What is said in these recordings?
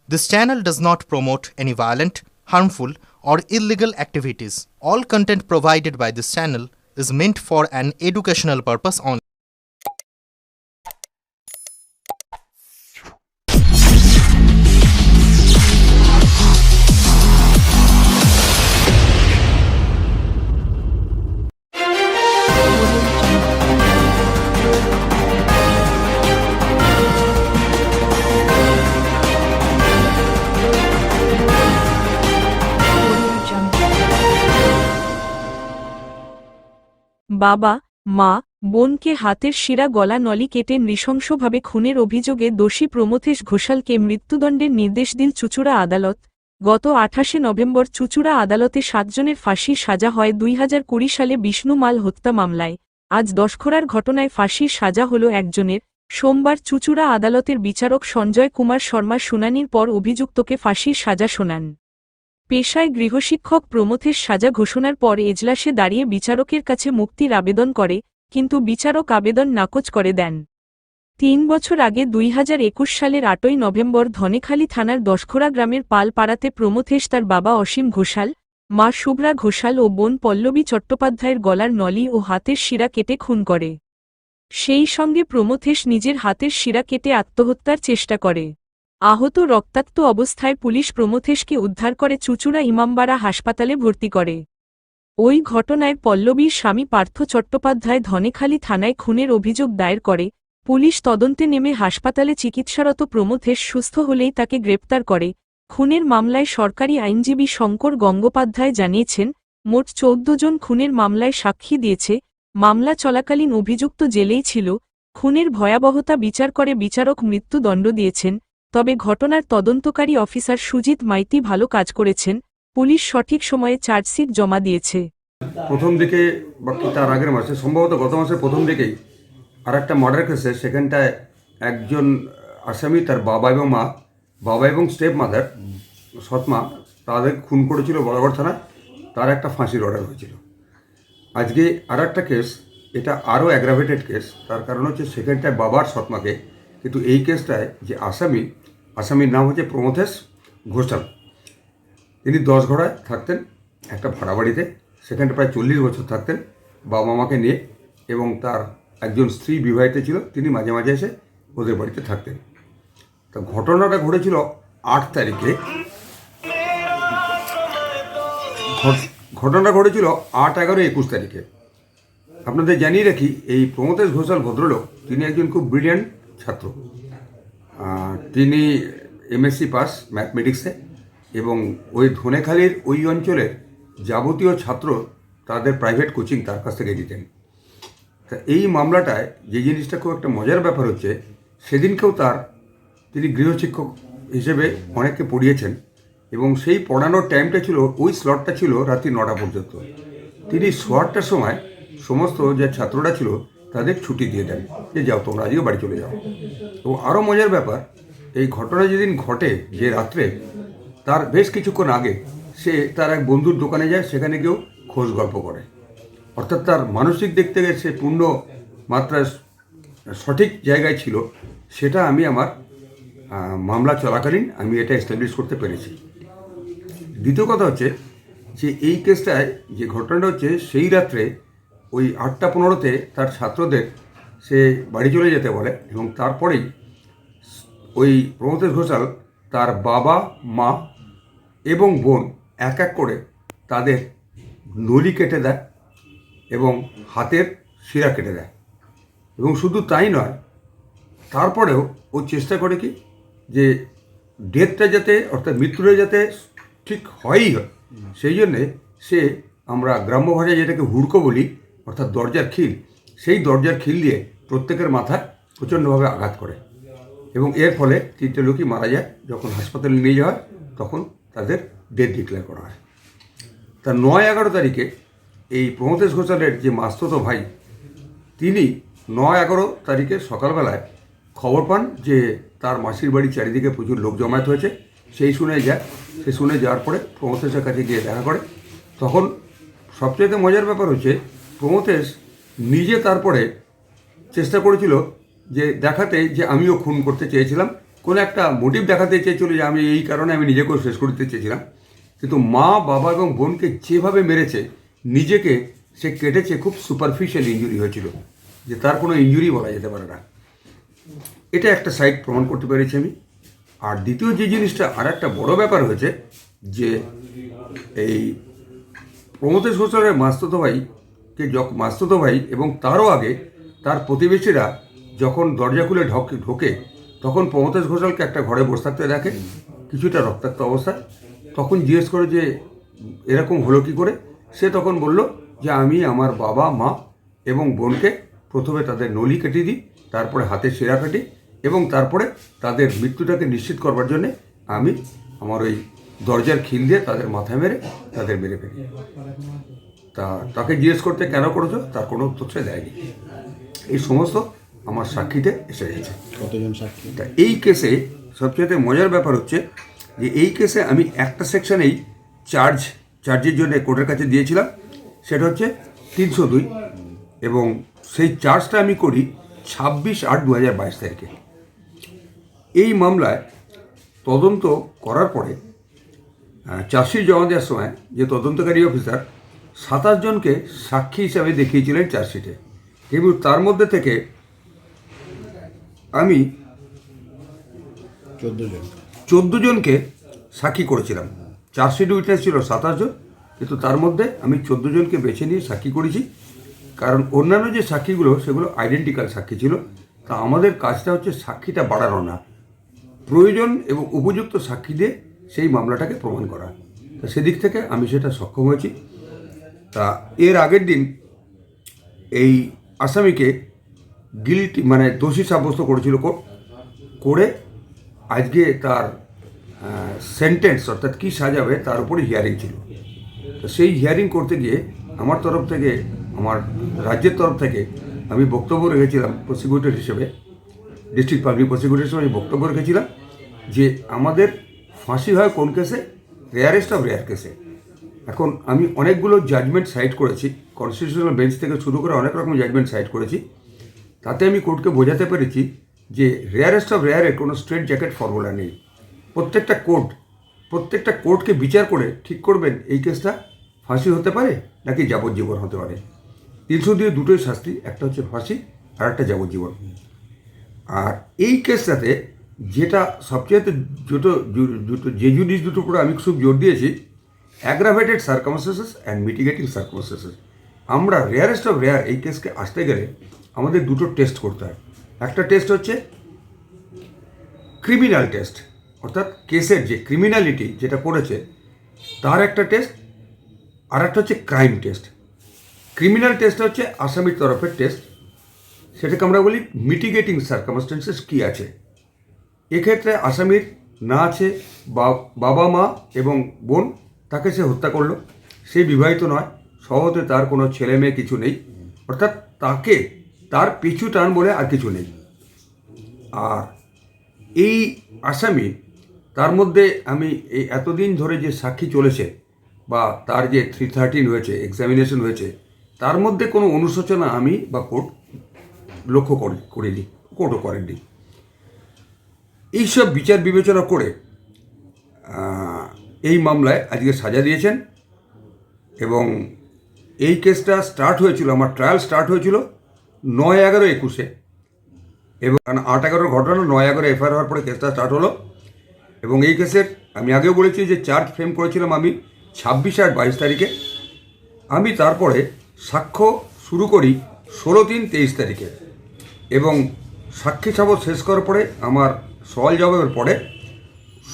This channel does not promote any violent, harmful, or illegal activities. All content provided by this channel is meant for an educational purpose only. বাবা, মা, বোনকে হাতের শিরা গলা নলি কেটে নৃশংসভাবে খুনের অভিযোগে দোষী প্রমথেশ ঘোষালকে মৃত্যুদণ্ডের নির্দেশ দিল চুঁচুড়া আদালত। গত 28 নভেম্বর চুঁচুড়া আদালতে 7 জনের ফাঁসির সাজা হয় 2020 সালে বিষ্ণু মাল হত্যা মামলায়। আজ দশখড়ার ঘটনায় ফাঁসির সাজা হল একজনের। সোমবার চুঁচুড়া আদালতের বিচারক সঞ্জয় কুমার শর্মা শুনানির পর অভিযুক্তকে ফাঁসির সাজা শোনান। পেশায় গৃহশিক্ষক প্রমথেশ সাজা ঘোষণার পর এজলাসে দাঁড়িয়ে বিচারকের কাছে মুক্তির আবেদন করে, কিন্তু বিচারক আবেদন নাকচ করে দেন। 3 বছর আগে 2021 সালের 8 নভেম্বর ধনেখালি থানার দশখড়া গ্রামের পালপাড়াতে প্রমথেশ তার বাবা অসীম ঘোষাল, মা শুভ্রা ঘোষাল ও বোন পল্লবী চট্টোপাধ্যায়ের গলার নলি ও হাতের শিরা কেটে খুন করে। সেই সঙ্গে প্রমথেশ নিজের হাতের শিরা কেটে আত্মহত্যার চেষ্টা করে। আহত রক্তাক্ত অবস্থায় পুলিশ প্রমথেশকে উদ্ধার করে চুঁচুড়া ইমামবাড়া হাসপাতালে ভর্তি করে। ওই ঘটনায় পল্লবীর স্বামী পার্থ চট্টোপাধ্যায় ধনেখালি থানায় খুনের অভিযোগ দায়ের করে। পুলিশ তদন্তে নেমে হাসপাতালে চিকিৎসারত প্রমথেশ সুস্থ হলেই তাকে গ্রেপ্তার করে। খুনের মামলায় সরকারি আইনজীবী শঙ্কর গঙ্গোপাধ্যায় জানিয়েছেন, মোট 14 জন খুনের মামলায় সাক্ষী দিয়েছে। মামলা চলাকালীন অভিযুক্ত জেলেই ছিল। খুনের ভয়াবহতা বিচার করে বিচারক মৃত্যুদণ্ড দিয়েছেন। তবে ঘটনার তদন্তকারী অফিসার সুজিত মাইতি ভালো কাজ করেছেন। পুলিশ সঠিক সময়ে চার্জশিট জমা দিয়েছে। প্রথম দিকে বা তার আগের মাসে সম্ভবত গত মাসের প্রথম দিকেই আর একটা মার্ডার কেসে সেখানটায় একজন আসামি তার বাবা এবং স্টেপ মাদার সৎমা তাদের খুন করেছিল বড়গড় থানায়। তার একটা ফাঁসির অর্ডার হয়েছিল। আজকে আর একটা কেস, এটা আরও অ্যাগ্রাভেটেড কেস। তার কারণ হচ্ছে সেখানটায় বাবার সৎমাকে, কিন্তু এই কেসটায় যে আসামির নাম হচ্ছে প্রমথেশ ঘোষাল। তিনি 10ঘড়ায় থাকতেন একটা ভাড়া বাড়িতে। সেখানটা প্রায় 40 বছর থাকতেন বাবা মাকে নিয়ে, এবং তার একজন স্ত্রী বিবাহিত ছিল, তিনি মাঝে মাঝে এসে ওদের বাড়িতে থাকতেন। তা ঘটনাটা ঘটেছিল 8 তারিখে। ঘটনাটা ঘটেছিল 8-11-21 তারিখে। আপনাদের জানিয়ে রাখি, এই প্রমথেশ ঘোষাল ভদ্রলোক তিনি একজন খুব ব্রিলিয়ান্ট ছাত্র। তিনি এমএসসি পাস ম্যাথমেটিক্সে, এবং ওই ধনেখালির ওই অঞ্চলের যাবতীয় ছাত্র তাদের প্রাইভেট কোচিং তার কাছ থেকে দিতেন। তা এই মামলাটায় যে জিনিসটা খুব একটা মজার ব্যাপার হচ্ছে, সেদিনকেও তিনি গৃহশিক্ষক হিসেবে অনেককে পড়িয়েছেন, এবং সেই পড়ানোর টাইমটা ছিল, ওই স্লটটা ছিল রাত্রি 9টা পর্যন্ত। তিনি 8টার সময় সমস্ত যে ছাত্ররা ছিল তাদের ছুটি দিয়ে দেন, যে যাও তোমরা আজকে বাড়ি চলে যাও। এবং আরও মজার ব্যাপার, এই ঘটনা যেদিন ঘটে, যে রাত্রে, তার বেশ কিছুক্ষণ আগে সে তার এক বন্ধুর দোকানে যায়, সেখানে গিয়েও খোঁজ গল্প করে। অর্থাৎ তার মানসিক দিক থেকে সে পূর্ণ মাত্রায় সঠিক জায়গায় ছিল। সেটা আমি আমার মামলা চলাকালীন আমি এটা এস্টাবলিশ করতে পেরেছি। দ্বিতীয় কথা হচ্ছে যে এই কেসটায় যে ঘটনাটা হচ্ছে, সেই রাত্রে ওই 8টা 15-তে তার ছাত্রদের সে বাড়ি চলে যেতে বলে, এবং তারপরেই ওই প্রমথেশ ঘোষাল তার বাবা, মা এবং বোন এক এক করে তাদের নলি কেটে দেয় এবং হাতের শিরা কেটে দেয়। এবং শুধু তাই নয়, তারপরেও ও চেষ্টা করে কি, যে ডেথটা যাতে, অর্থাৎ মৃত্যুটা যাতে ঠিক হয়ই হয়, সেই জন্যে সে, আমরা গ্রাম্য ভাষায় যেটাকে হুড়কো বলি, অর্থাৎ দরজার খিল, সেই দরজার খিল দিয়ে প্রত্যেকের মাথায় প্রচণ্ডভাবে আঘাত করে, এবং এর ফলে 3টে লোকই মারা যায়। যখন হাসপাতালে নিয়ে যাওয়া হয় তখন তাদের ডেথ ডিক্লেয়ার করা হয়। তা 9-11 তারিখে এই প্রমথেশ ঘোষালের যে মাস্তুতো ভাই, তিনি 9-11 তারিখে সকালবেলায় খবর পান যে তার মাসির বাড়ির চারিদিকে প্রচুর লোক জমায়েত হয়েছে। সেই শুনে যায়। সে শুনে যাওয়ার পরে প্রমথেশের কাছে গিয়ে দেখা করে। তখন সবচেয়ে মজার ব্যাপার হচ্ছে, প্রমথেশ নিজে তারপরে চেষ্টা করেছিল যে দেখাতে যে আমিও খুন করতে চেয়েছিলাম, কোনো একটা মোটিভ দেখাতে চেয়েছিল যে আমি এই কারণে আমি নিজেকেও শেষ করতে চেয়েছিলাম, কিন্তু মা বাবা এবং বোনকে যেভাবে মেরেছে, নিজেকে সে কেটেছে, খুব সুপারফিশিয়াল ইঞ্জুরি হয়েছিল, যে তার কোনো ইঞ্জুরি বলা যেতে পারে না। এটা একটা সাইড প্রমাণ করতে পেরেছি আমি। আর দ্বিতীয় যে জিনিসটা, আর একটা বড় ব্যাপার হয়েছে যে এই প্রমথেশ ঘোষালের মাস্তুতো ভাই এবং তারও আগে তার প্রতিবেশীরা যখন দরজা খুলে ঢোকে তখন প্রমথেশ ঘোষালকে একটা ঘরে বসে থাকতে দেখে, কিছুটা রক্তাক্ত অবস্থায়। তখন জিজ্ঞেস করে যে এরকম হলো কী করে। সে তখন বলল যে আমি আমার বাবা মা এবং বোনকে প্রথমে তাদের নলি কেটে দিই, তারপরে হাতের শিরা কাটি, এবং তারপরে তাদের মৃত্যুটাকে নিশ্চিত করবার জন্যে আমি আমার ওই দরজার খিল দিয়ে তাদের মাথায় মেরে তাদের মেরে ফেলি। তাকে জিজ্ঞেস করতে কেন করেছো, তার কোনো উত্তর সে দেয়নি। এই সমস্ত আমার সাক্ষীতে এসে গেছে। কতজন সাক্ষী? তা এই কেসে সবচেয়ে মজার ব্যাপার হচ্ছে যে এই কেসে আমি একটা সেকশনেই চার্জের জন্য কোর্টের কাছে দিয়েছিলাম, সেটা হচ্ছে 302, এবং সেই চার্জটা আমি করি 26/8/2022 তারিখে। এই মামলায় তদন্ত করার পরে চার্জশিট জমা দেওয়ার সময় যে তদন্তকারী অফিসার 27 জনকে সাক্ষী হিসাবে দেখিয়েছিলেন চার্জশিটে, কিন্তু তার মধ্যে থেকে আমি 14 জনকে সাক্ষী করেছিলাম। চার্জশিট উইটনেস ছিল 27 জন, কিন্তু তার মধ্যে আমি 14 জনকে বেছে নিয়ে সাক্ষী করেছি, কারণ অন্যান্য যে সাক্ষীগুলো সেগুলো আইডেন্টিক্যাল সাক্ষী ছিল। তা আমাদের কাজটা হচ্ছে সাক্ষীটা বাড়ানো না, প্রয়োজন এবং উপযুক্ত সাক্ষী দিয়ে সেই মামলাটাকে প্রমাণ করা। তা সেদিক থেকে আমি সেটা সক্ষম হয়েছি। তা এর আগের দিন এই আসামিকে গিল্টি মানে দোষী সাব্যস্ত করেছিল কোর্ট, করে আজকে তার সেন্টেন্স অর্থাৎ কী সাজাবে তার উপরে হিয়ারিং ছিল। তো সেই হিয়ারিং করতে গিয়ে আমার তরফ থেকে, আমার রাজ্যের তরফ থেকে আমি বক্তব্য রেখেছিলাম প্রসিকিউটর হিসেবে, ডিস্ট্রিক্ট পাবলিক প্রসিকিউটর হিসেবে আমি বক্তব্য রেখেছিলাম যে আমাদের ফাঁসি হয় কোন কেসে, রেয়ারেস্ট অফ রেয়ার কেসে। এখন আমি অনেকগুলো জাজমেন্ট সাইট করেছি, কনস্টিটিউশনাল বেঞ্চ থেকে শুরু করে অনেক রকম জাজমেন্ট সাইট করেছি। তাতে আমি কোর্টকে বোঝাতে পেরেছি যে রেয়ারেস্ট অফ রেয়ারের কোনো স্ট্রেট জ্যাকেট ফর্মুলা নেই। প্রত্যেকটা কোর্টকে বিচার করে ঠিক করবেন এই কেসটা ফাঁসি হতে পারে নাকি যাবজ্জীবন হতে পারে। 300 দিয়ে দুটোই শাস্তি, একটা হচ্ছে ফাঁসি আর একটা যাবজ্জীবন। আর এই কেসটাতে যেটা সবচেয়ে যে জিনিস দুটো উপরে আমি খুব জোর দিয়েছি, aggravated circumstances and mitigating circumstances. আমরা রেয়ারেস্ট অফ রেয়ার এই কেসকে আসতে গেলে আমাদের দুটো টেস্ট করতে হয়। একটা টেস্ট হচ্ছে ক্রিমিনাল টেস্ট, অর্থাৎ কেসের যে ক্রিমিনালিটি যেটা করেছে তার একটা টেস্ট, আর একটা হচ্ছে ক্রাইম টেস্ট। ক্রিমিনাল টেস্ট হচ্ছে আসামির তরফের টেস্ট, সেটাকে আমরা বলি মিটিগেটিং সার্কামস্টেন্সেস কী আছে। এক্ষেত্রে আসামির না আছে বাবা মা এবং বোন, তাকে সে হত্যা করলো, সে বিবাহিত নয়, সহজে তার কোনো ছেলে মেয়ে কিছু নেই, অর্থাৎ তার পিছু টান বলে আর কিছু নেই। আর এই আসামি, তার মধ্যে আমি এই এতদিন ধরে যে সাক্ষী চলেছে বা তার যে 313 হয়েছে, এক্সামিনেশন হয়েছে, তার মধ্যে কোনো অনুশোচনা আমি বা কোর্ট লক্ষ্য করিনি, কোর্টও করেননি। এইসব বিচার বিবেচনা করে এই মামলায় আজকে সাজা দিয়েছেন। এবং এই কেসটা স্টার্ট হয়েছিল, আমার ট্রায়াল স্টার্ট হয়েছিল 9/11/21 এবং 8/11 ঘটনা, 9/11 এফআইআর হওয়ার পরে কেসটা স্টার্ট হলো। এবং এই কেসের আমি আগেও বলেছি যে চার্জ ফ্রেম করেছিলাম আমি 26/8/22 তারিখে। আমি তারপরে সাক্ষ্য শুরু করি 16/3/23 তারিখে, এবং সাক্ষী সাবত শেষ করার পরে আমার সওয়াল জবাবের পরে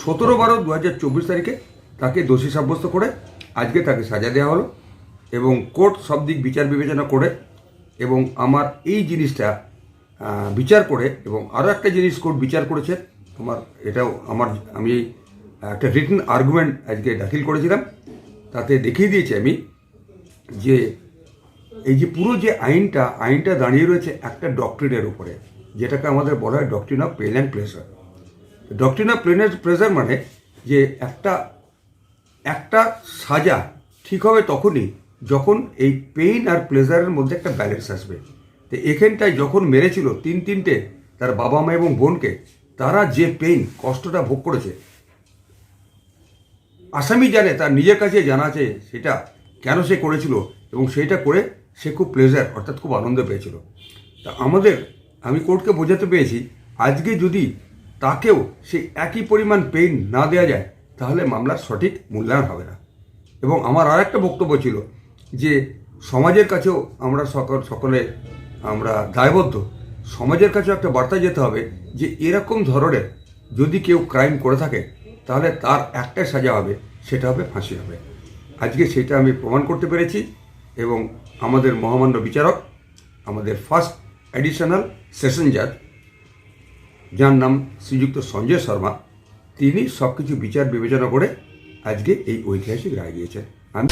17/12/2024 তারিখে তাকে দোষী সাব্যস্ত করে আজকে তাকে সাজা দেওয়া হলো। এবং কোর্ট সব দিক বিচার বিবেচনা করে এবং আমার এই জিনিসটা বিচার করে, এবং আরও একটা জিনিস কোর্ট বিচার করেছে, আমি একটা রিটেন আর্গুমেন্ট আজকে দাখিল করেছিলাম, তাতে দেখিয়ে দিয়েছি আমি যে এই যে পুরো যে আইনটা দাঁড়িয়ে রয়েছে একটা ডক্ট্রিনের উপরে, যেটাকে আমাদের বলা হয় doctrine of pain and pleasure. Doctrine of pain and pleasure মানে যে একটা সাজা ঠিক হবে তখনই যখন এই পেইন আর প্লেজারের মধ্যে একটা ব্যালেন্স আসবে। তো এখানটায় যখন মেরেছিল 3 তার বাবা মা এবং বোনকে, তারা যে পেইন কষ্টটা ভোগ করেছে, আসামি জানে, তার নিজের কাছে জানা আছে সেটা কেন সে করেছিল, এবং সেইটা করে সে খুব প্লেজার অর্থাৎ খুব আনন্দ পেয়েছিল। তা আমি কোর্টকে বোঝাতে পেরেছি, আজকে যদি তাকেও সেই একই পরিমাণ পেইন না দেওয়া যায় তাহলে মামলার সঠিক মূল্যায়ন হবে না। এবং আমার আর একটা বক্তব্য ছিল যে সমাজের কাছেও আমরা সকলে আমরা দায়বদ্ধ, সমাজের কাছেও একটা বার্তা যেতে হবে যে এরকম ধরনের যদি কেউ ক্রাইম করে থাকে তাহলে তার একটাই সাজা হবে, সেটা হবে ফাঁসি হবে। আজকে সেটা আমি প্রমাণ করতে পেরেছি, এবং আমাদের মহামান্য বিচারক, আমাদের ফার্স্ট অ্যাডিশনাল সেশন জাজ, যার নাম শ্রীযুক্ত সঞ্জয় শর্মা, তিনি সব কিছু বিচার বিবেচনা করে আজকে এই ঐতিহাসিক রায় দিয়েছেন। আমি